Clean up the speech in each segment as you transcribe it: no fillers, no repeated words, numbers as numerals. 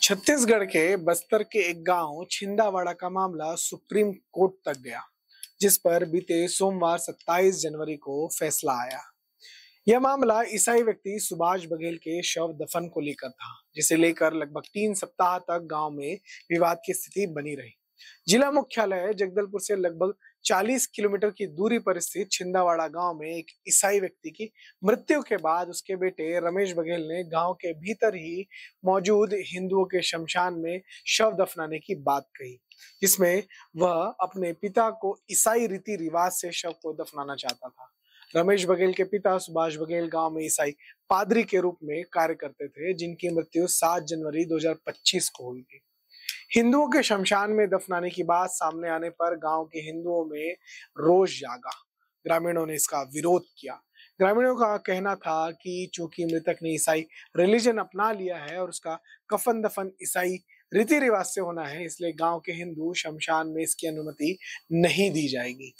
छत्तीसगढ़ के बस्तर के एक गांव छिंदावाड़ा का मामला सुप्रीम कोर्ट तक गया, जिस पर बीते सोमवार 27 जनवरी को फैसला आया। यह मामला ईसाई व्यक्ति सुभाष बघेल के शव दफन को लेकर था, जिसे लेकर लगभग 3 सप्ताह तक गांव में विवाद की स्थिति बनी रही। जिला मुख्यालय जगदलपुर से लगभग 40 किलोमीटर की दूरी पर स्थित छिंदावाड़ा गांव में एक ईसाई व्यक्ति की मृत्यु के बाद उसके बेटे रमेश बघेल ने गांव के भीतर ही मौजूद हिंदुओं के शमशान में शव दफनाने की बात कही, जिसमें वह अपने पिता को ईसाई रीति रिवाज से शव को दफनाना चाहता था। रमेश बघेल के पिता सुभाष बघेल गांव में ईसाई पादरी के रूप में कार्य करते थे, जिनकी मृत्यु 7 जनवरी 2025 को हुई थी। हिंदुओं के शमशान में दफनाने की बात सामने आने पर गांव के हिंदुओं में रोष जागा। ग्रामीणों ने इसका विरोध किया। ग्रामीणों का कहना था कि चूंकि मृतक ने ईसाई रिलीजन अपना लिया है और उसका कफन दफन ईसाई रीति रिवाज से होना है, इसलिए गांव के हिंदू शमशान में इसकी अनुमति नहीं दी जाएगी।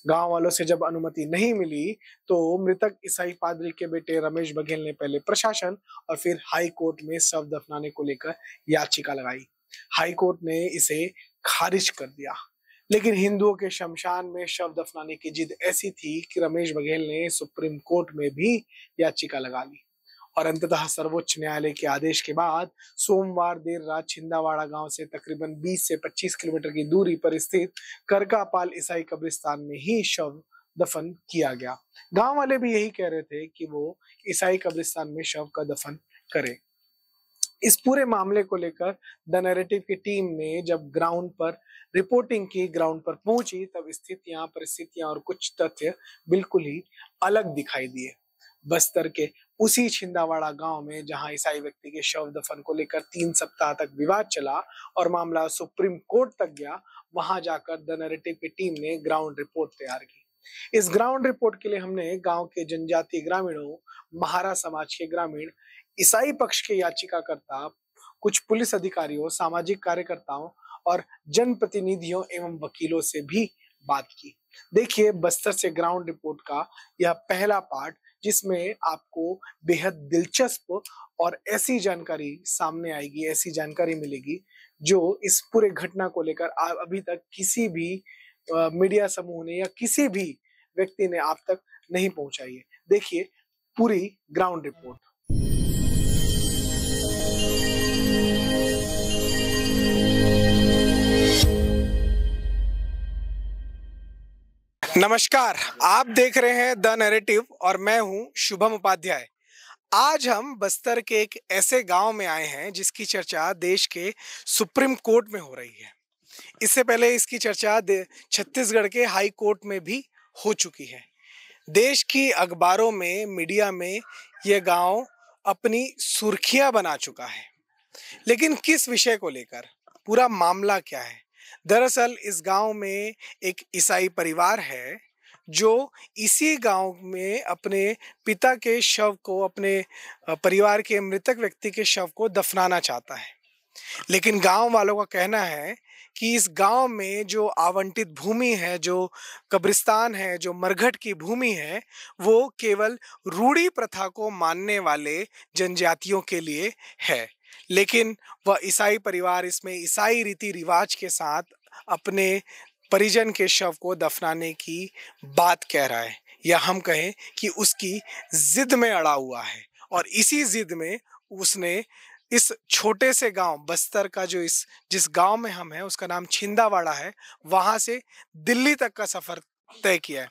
गांव वालों से जब अनुमति नहीं मिली तो मृतक ईसाई पादरी के बेटे रमेश बघेल ने पहले प्रशासन और फिर हाई कोर्ट में शव दफनाने को लेकर याचिका लगाई। हाई कोर्ट ने इसे खारिज कर दिया, लेकिन हिंदुओं के शमशान में शव दफनाने की जिद ऐसी थी कि रमेश बघेल ने सुप्रीम कोर्ट में भी याचिका लगा ली और अंततः सर्वोच्च न्यायालय के आदेश के बाद सोमवार देर रात छिंदावाड़ा गांव से तकरीबन 20 से 25 किलोमीटर की दूरी पर स्थित करकापाल ईसाई कब्रिस्तान में ही शव दफन किया गया। गांव वाले भी यही कह रहे थे कि वो ईसाई कब्रिस्तान में शव का दफन करें। इस पूरे मामले को लेकर द नैरेटिव की टीम ने जब ग्राउंड पर रिपोर्टिंग की, ग्राउंड पर पहुंची, तब स्थितियां, परिस्थितियां और कुछ तथ्य बिल्कुल ही अलग दिखाई दिए। बस्तर के उसी छिंदावाड़ा गांव में जहां ईसाई व्यक्ति के शव दफन को लेकर 3 सप्ताह तक विवाद चला और मामला सुप्रीम कोर्ट तक गया, वहां जाकर द नैरेटिव की टीम ने ग्राउंड रिपोर्ट तैयार की। इस ग्राउंड रिपोर्ट के लिए हमने गांव के जनजातीय ग्रामीणों, महारा समाज के ग्रामीण, ईसाई पक्ष के याचिकाकर्ता, कुछ पुलिस अधिकारियों, सामाजिक कार्यकर्ताओं और जनप्रतिनिधियों एवं वकीलों से भी बात की। देखिए बस्तर से ग्राउंड रिपोर्ट का यह पहला पार्ट, जिसमें आपको बेहद दिलचस्प और ऐसी जानकारी सामने आएगी, ऐसी जानकारी मिलेगी जो इस पूरे घटना को लेकर अभी तक किसी भी मीडिया समूह ने या किसी भी व्यक्ति ने आप तक नहीं पहुंचाई है। देखिए पूरी ग्राउंड रिपोर्ट। नमस्कार, आप देख रहे हैं द नैरेटिव और मैं हूं शुभम उपाध्याय। आज हम बस्तर के एक ऐसे गांव में आए हैं जिसकी चर्चा देश के सुप्रीम कोर्ट में हो रही है। इससे पहले इसकी चर्चा छत्तीसगढ़ के हाई कोर्ट में भी हो चुकी है। देश की अखबारों में, मीडिया में यह गांव अपनी सुर्खियां बना चुका है। लेकिन किस विषय को लेकर, पूरा मामला क्या है? दरअसल इस गांव में एक ईसाई परिवार है जो इसी गांव में अपने पिता के शव को, अपने परिवार के मृतक व्यक्ति के शव को दफनाना चाहता है। लेकिन गांव वालों का कहना है कि इस गांव में जो आवंटित भूमि है, जो कब्रिस्तान है, जो मरघट की भूमि है, वो केवल रूढ़ी प्रथा को मानने वाले जनजातियों के लिए है। लेकिन वह ईसाई परिवार इसमें ईसाई रीति रिवाज के साथ अपने परिजन के शव को दफनाने की बात कह रहा है, या हम कहें कि उसकी जिद में अड़ा हुआ है। और इसी जिद में उसने इस छोटे से गांव बस्तर का, जो जिस गांव में हम हैं उसका नाम छिंदावाड़ा है, वहां से दिल्ली तक का सफर तय किया है।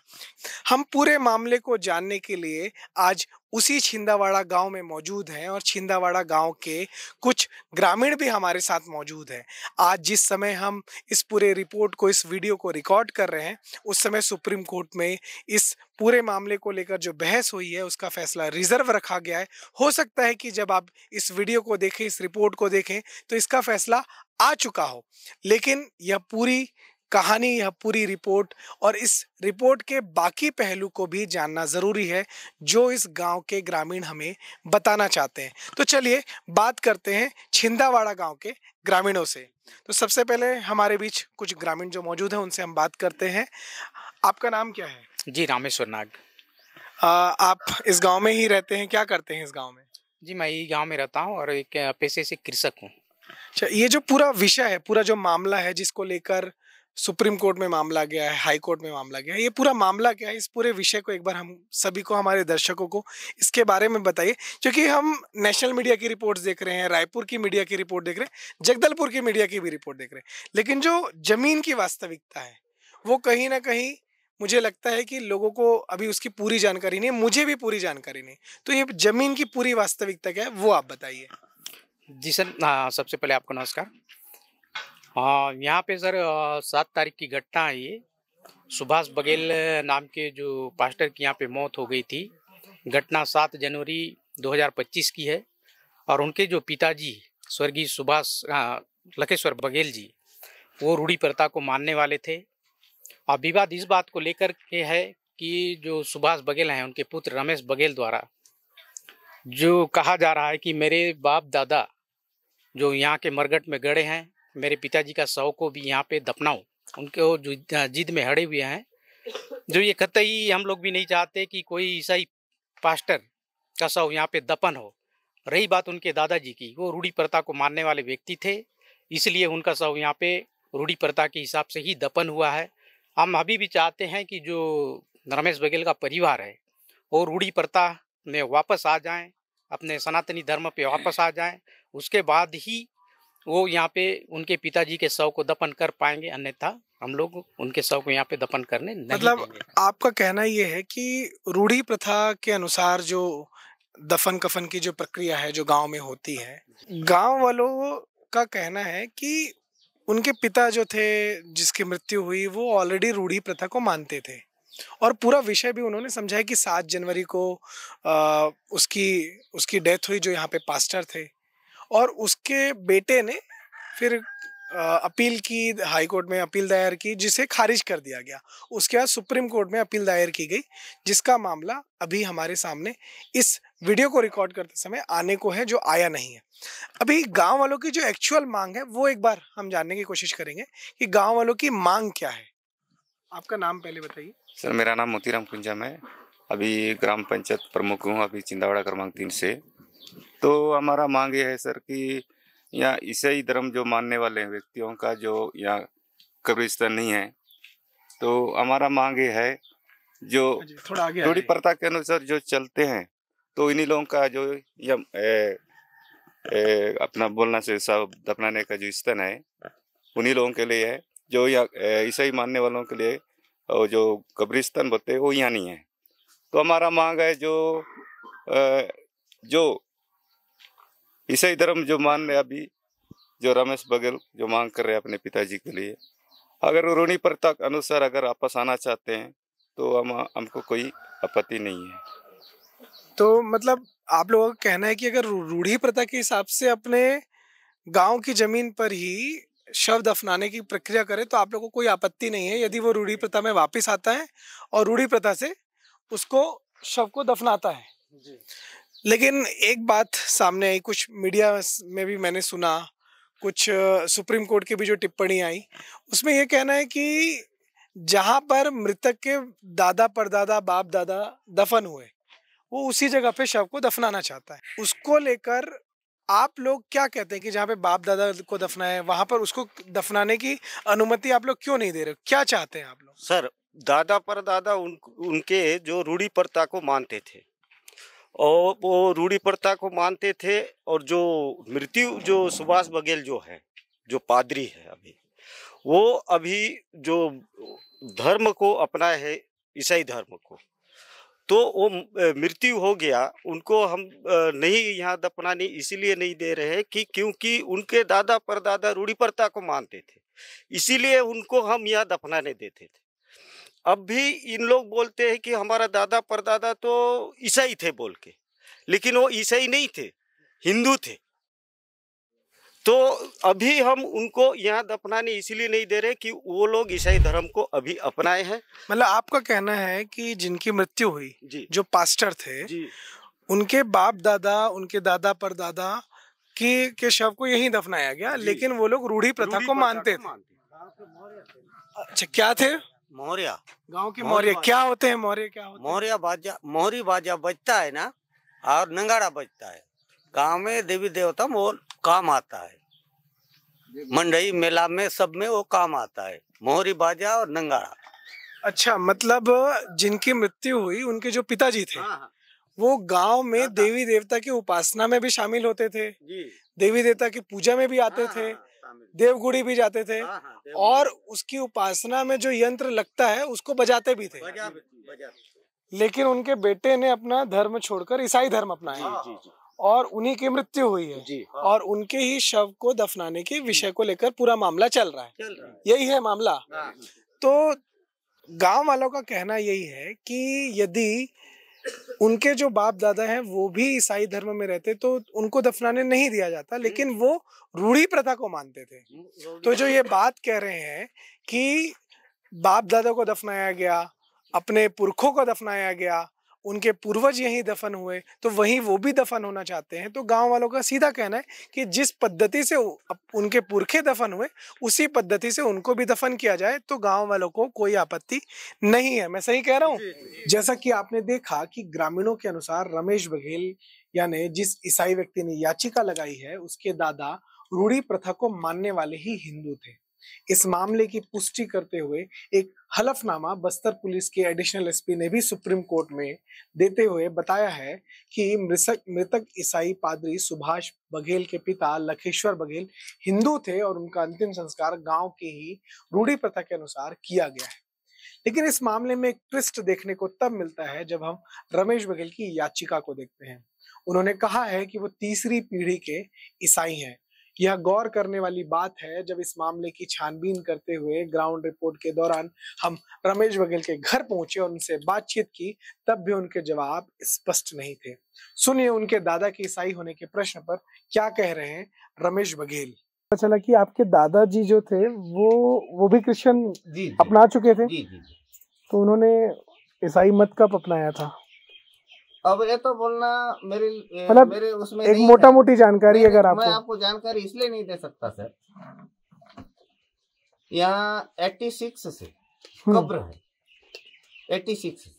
हम पूरे मामले को जानने के लिए आज उसी छिंदावाड़ा गांव में मौजूद हैं और छिंदावाड़ा गांव के कुछ ग्रामीण भी हमारे साथ मौजूद हैं। आज जिस समय हम इस पूरे रिपोर्ट को, इस वीडियो को रिकॉर्ड कर रहे हैं, उस समय सुप्रीम कोर्ट में इस पूरे मामले को लेकर जो बहस हुई है उसका फैसला रिजर्व रखा गया है। हो सकता है कि जब आप इस वीडियो को देखें, इस रिपोर्ट को देखें, तो इसका फैसला आ चुका हो। लेकिन यह पूरी कहानी, यह पूरी रिपोर्ट और इस रिपोर्ट के बाकी पहलू को भी जानना जरूरी है, जो इस गांव के ग्रामीण हमें बताना चाहते हैं। तो चलिए बात करते हैं छिंदावाड़ा गांव के ग्रामीणों से। तो सबसे पहले हमारे बीच कुछ ग्रामीण जो मौजूद हैं उनसे हम बात करते हैं। आपका नाम क्या है? जी, रामेश्वर नाग। आप इस गांव में ही रहते हैं? क्या करते हैं इस गांव में? जी, मैं यही गांव में रहता हूं और एक पेशे से कृषक हूं। अच्छा, ये जो पूरा विषय है, पूरा जो मामला है जिसको लेकर सुप्रीम कोर्ट में मामला गया है, हाई कोर्ट में मामला गया है, ये पूरा मामला क्या है? इस पूरे विषय को एक बार हम सभी को, हमारे दर्शकों को इसके बारे में बताइए, क्योंकि हम नेशनल मीडिया की रिपोर्ट्स देख रहे हैं, रायपुर की मीडिया की रिपोर्ट देख रहे हैं, जगदलपुर की मीडिया की भी रिपोर्ट देख रहे हैं, लेकिन जो जमीन की वास्तविकता है वो कहीं ना कहीं मुझे लगता है कि लोगों को अभी उसकी पूरी जानकारी नहीं है, मुझे भी पूरी जानकारी नहीं। तो ये जमीन की पूरी वास्तविकता क्या है वो आप बताइए। जी सर, हाँ, सबसे पहले आपको नमस्कार। हाँ, यहाँ पे सर 7 तारीख की घटना है ये। सुभाष बघेल नाम के जो पास्टर की यहाँ पे मौत हो गई थी। घटना 7 जनवरी 2025 की है और उनके जो पिताजी स्वर्गीय सुभाष लखेश्वर बघेल जी, वो रूढ़ी प्रथा को मानने वाले थे। और विवाद इस बात को लेकर के है कि जो सुभाष बघेल हैं, उनके पुत्र रमेश बघेल द्वारा जो कहा जा रहा है कि मेरे बाप दादा जो यहाँ के मरघट में गड़े हैं, मेरे पिताजी का शव को भी यहाँ पे दफनाओ, उनके वो जो जिद में अड़े हुए हैं, जो ये कतई हम लोग भी नहीं चाहते कि कोई ईसाई पास्टर का शव यहाँ पे दफन हो। रही बात उनके दादाजी की, वो रूढ़ी प्रथा को मानने वाले व्यक्ति थे, इसलिए उनका शव यहाँ पे रूढ़ी प्रथा के हिसाब से ही दफन हुआ है। हम अभी भी चाहते हैं कि जो रमेश बघेल का परिवार है वो रूढ़ी प्रथा में वापस आ जाएं, अपने सनातनी धर्म पे वापस आ जाएं, उसके बाद ही वो यहाँ पे उनके पिताजी के शव को दफन कर पाएंगे, अन्यथा हम लोग उनके शव को यहाँ पे दफन करने नहीं देंगे। आपका कहना ये है कि रूढ़ी प्रथा के अनुसार जो दफन कफन की जो प्रक्रिया है जो गांव में होती है, गांव वालों का कहना है कि उनके पिता जो थे जिसकी मृत्यु हुई वो ऑलरेडी रूढ़ी प्रथा को मानते थे, और पूरा विषय भी उन्होंने समझाया कि 7 जनवरी को उसकी उसकी डेथ हुई जो यहाँ पे पास्टर थे, और उसके बेटे ने फिर अपील की, हाई कोर्ट में अपील दायर की जिसे खारिज कर दिया गया। उसके बाद सुप्रीम कोर्ट में अपील दायर की गई, जिसका मामला अभी हमारे सामने इस वीडियो को रिकॉर्ड करते समय आने को है, जो आया नहीं है। अभी गांव वालों की जो एक्चुअल मांग है वो एक बार हम जानने की कोशिश करेंगे कि गांव वालों की मांग क्या है। आपका नाम पहले बताइए। सर, मेरा नाम मोतीराम कुंजम है। अभी ग्राम पंचायत प्रमुख हूँ, अभी चिंदावाड़ा क्रमांक 3 से। तो हमारा मांग ये है सर कि यहाँ ईसाई धर्म जो मानने वाले व्यक्तियों का जो यहाँ कब्रिस्तान नहीं है, तो हमारा मांग ये है जो थोड़ा आगे रूढ़ी प्रथा के अनुसार जो चलते हैं, तो इन्हीं लोगों का जो अपना बोलना से सब दफनाने का जो स्थान है उन्हीं लोगों के लिए है। जो यहाँ ईसाई मानने वालों के लिए और जो कब्रिस्तान बोलते हैं वो यहाँ नहीं है। तो हमारा मांग है जो ईसाई धर्म जो मान रहे अभी जो रमेश बघेल जो मांग कर रहे हैं अपने पिताजी के लिए, अगर रूढ़ी प्रथा के अनुसार अगर वापस आना चाहते हैं तो हमको कोई आपत्ति नहीं है। तो मतलब आप लोगों का कहना है कि अगर रूढ़ी प्रथा के हिसाब से अपने गांव की जमीन पर ही शव दफनाने की प्रक्रिया करे तो आप लोगों को कोई आपत्ति नहीं है, यदि वो रूढ़ी प्रथा में वापस आता है और रूढ़ी प्रथा से उसको शव को दफनाता है जी। लेकिन एक बात सामने आई, कुछ मीडिया में भी मैंने सुना, कुछ सुप्रीम कोर्ट की भी जो टिप्पणी आई, उसमें यह कहना है कि जहां पर मृतक के दादा परदादा बाप दादा दफन हुए वो उसी जगह पे शव को दफनाना चाहता है। उसको लेकर आप लोग क्या कहते हैं कि जहाँ पे बाप दादा को दफनाए वहां पर उसको दफनाने की अनुमति आप लोग क्यों नहीं दे रहे हो? क्या चाहते हैं आप लोग? सर, दादा परदादा उनके जो रूढ़ी प्रथा को मानते थे और वो रूढ़ी प्रथा को मानते थे, और जो मृत्यु जो सुभाष बघेल जो है, जो पादरी है वो अभी जो धर्म को अपनाए है ईसाई धर्म को, तो वो मृत्यु हो गया, उनको हम नहीं यहाँ दफनाने इसीलिए नहीं दे रहे हैं कि क्योंकि उनके दादा परदादा रूढ़ी प्रथा को मानते थे, इसीलिए उनको हम यहाँ दफनाने देते थे। अब भी इन लोग बोलते हैं कि हमारा दादा परदादा तो ईसाई थे बोल के, लेकिन वो ईसाई नहीं थे, हिंदू थे। तो अभी हम उनको यहाँ दफनाने इसलिए नहीं दे रहे कि वो लोग ईसाई धर्म को अभी अपनाए हैं। मतलब आपका कहना है कि जिनकी मृत्यु हुई जी, जो पास्टर थे जी, उनके बाप दादा उनके दादा परदादा के शव को यहीं दफनाया गया, लेकिन वो लोग रूढ़ी प्रथा को मानते थे। अच्छा, क्या थे? मौर्य, गांव के मौर्य। क्या होते हैं मौर्य? क्या होते हैं? मौर्य बाजा, मोहरी बाजा बजता है ना, और नंगाड़ा बजता है। गांव में देवी देवता वो काम आता है। मंडई मेला में सब में वो काम आता है, मोहरी बाजा और नंगाड़ा। अच्छा, मतलब जिनकी मृत्यु हुई उनके जो पिताजी थे वो गांव में देवी देवता की उपासना में भी शामिल होते थे, देवी देवता की पूजा में भी आते थे, देवगुड़ी भी जाते थे, और उसकी उपासना में जो यंत्र लगता है उसको बजाते भी थे। लेकिन उनके बेटे ने अपना धर्म छोड़कर ईसाई धर्म अपनाया और उन्हीं की मृत्यु हुई है और उनके ही शव को दफनाने के विषय को लेकर पूरा मामला चल रहा है। यही है मामला। तो गांव वालों का कहना यही है कि यदि उनके जो बाप दादा हैं वो भी ईसाई धर्म में रहते तो उनको दफनाने नहीं दिया जाता, लेकिन वो रूढ़ी प्रथा को मानते थे। तो जो ये बात कह रहे हैं कि बाप दादा को दफनाया गया, अपने पुरखों को दफनाया गया, उनके पूर्वज यहीं दफन हुए, तो वहीं वो भी दफन होना चाहते हैं। तो गांव वालों का सीधा कहना है कि जिस पद्धति से उनके पुरखे दफन हुए उसी पद्धति से उनको भी दफन किया जाए, तो गांव वालों को कोई आपत्ति नहीं है। मैं सही कह रहा हूँ? जैसा कि आपने देखा कि ग्रामीणों के अनुसार रमेश बघेल यानी जिस ईसाई व्यक्ति ने याचिका लगाई है उसके दादा रूढ़ी प्रथा को मानने वाले ही हिंदू थे। इस मामले की पुष्टि करते हुए एक हलफनामा बस्तर पुलिस के एडिशनल एसपी ने भी सुप्रीम कोर्ट में देते हुए बताया है कि मृतक ईसाई पादरी सुभाष बघेल के पिता लखेश्वर बघेल हिंदू थे और उनका अंतिम संस्कार गांव के ही रूढ़ी प्रथा के अनुसार किया गया है। लेकिन इस मामले में एक ट्विस्ट देखने को तब मिलता है जब हम रमेश बघेल की याचिका को देखते हैं। उन्होंने कहा है कि वो तीसरी पीढ़ी के ईसाई हैं। यह गौर करने वाली बात है। जब इस मामले की छानबीन करते हुए ग्राउंड रिपोर्ट के दौरान हम रमेश बघेल के घर पहुंचे और उनसे बातचीत की, तब भी उनके जवाब स्पष्ट नहीं थे। सुनिए उनके दादा के ईसाई होने के प्रश्न पर क्या कह रहे हैं रमेश बघेल। पता चला कि आपके दादाजी जो थे वो भी क्रिश्चियन अपना चुके थे। तो उन्होंने ईसाई मत कब अपनाया था? अब ये तो बोलना मेरे उसमें एक मोटा मोटी जानकारी अगर मैं आपको जानकारी इसलिए नहीं दे सकता सर। यहाँ 86 से कब्र है, 86 से।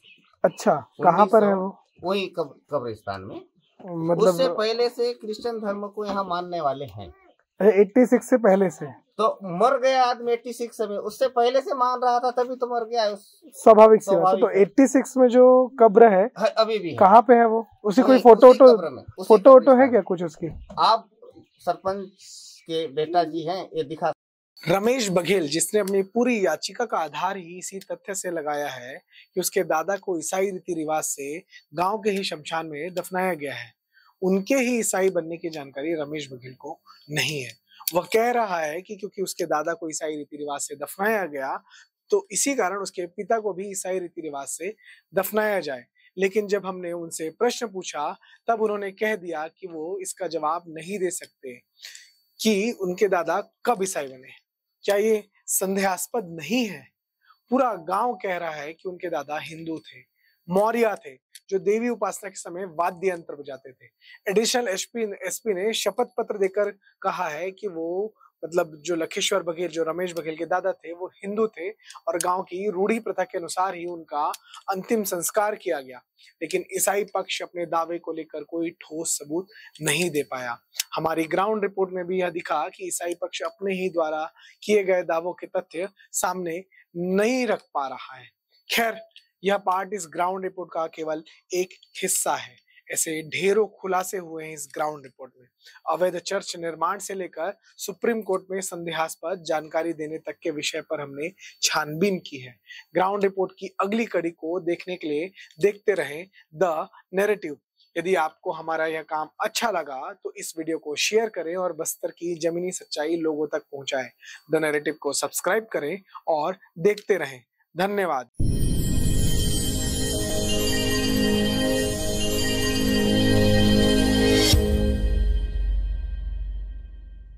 अच्छा, कहाँ पर है वो? वही कब्रिस्तान में। मतलब उससे पहले से क्रिश्चियन धर्म को यहाँ मानने वाले हैं। 86 से पहले से तो मर गया आदमी 86 में, उससे पहले से मान रहा था तभी तो मर गया। स्वाभाविक सी बात है। तो 86 में जो कब्र है अभी भी कहाँ पे है वो? उसी कोई फोटो है क्या कुछ उसकी? आप सरपंच के बेटा जी हैं, ये दिखा। रमेश बघेल जिसने अपनी पूरी याचिका का आधार ही इसी तथ्य से लगाया है कि उसके दादा को ईसाई रीति रिवाज से गांव के ही शमशान में दफनाया गया है, उनके ही ईसाई बनने की जानकारी रमेश बघेल को नहीं है। वह कह रहा है कि क्योंकि उसके दादा को ईसाई रीति रिवाज से दफनाया गया तो इसी कारण उसके पिता को भी ईसाई रीति रिवाज से दफनाया जाए। लेकिन जब हमने उनसे प्रश्न पूछा तब उन्होंने कह दिया कि वो इसका जवाब नहीं दे सकते कि उनके दादा कब ईसाई बने। क्या ये संदेहास्पद नहीं है? पूरा गांव कह रहा है कि उनके दादा हिंदू थे, मौर्य थे, जो देवी उपासना के समय वाद्य यंत्र बजाते थे। एडिशनल एसपी ने शपथ पत्र देकर कहा है कि वो मतलब जो लखेश्वर बघेल, जो रमेश बघेल के दादा थे, वो हिंदू थे और गांव की रूढ़ी प्रथा के अनुसार ही उनका अंतिम संस्कार किया गया। लेकिन ईसाई पक्ष अपने दावे को लेकर कोई ठोस सबूत नहीं दे पाया। हमारी ग्राउंड रिपोर्ट में भी यह दिखा कि ईसाई पक्ष अपने ही द्वारा किए गए दावों के तथ्य सामने नहीं रख पा रहा है। खैर, यह पार्ट इस ग्राउंड रिपोर्ट का केवल एक हिस्सा है। ऐसे ढेरों खुलासे हुए हैं इस ग्राउंड रिपोर्ट में। अवैध चर्च निर्माण से लेकर सुप्रीम कोर्ट में संदेहास्पद जानकारी देने तक के विषय पर हमने छानबीन की है। ग्राउंड रिपोर्ट की अगली कड़ी को देखने के लिए देखते रहें द नैरेटिव। यदि आपको हमारा यह काम अच्छा लगा तो इस वीडियो को शेयर करें और बस्तर की जमीनी सच्चाई लोगों तक पहुंचाएं। द नैरेटिव को सब्सक्राइब करें और देखते रहें। धन्यवाद।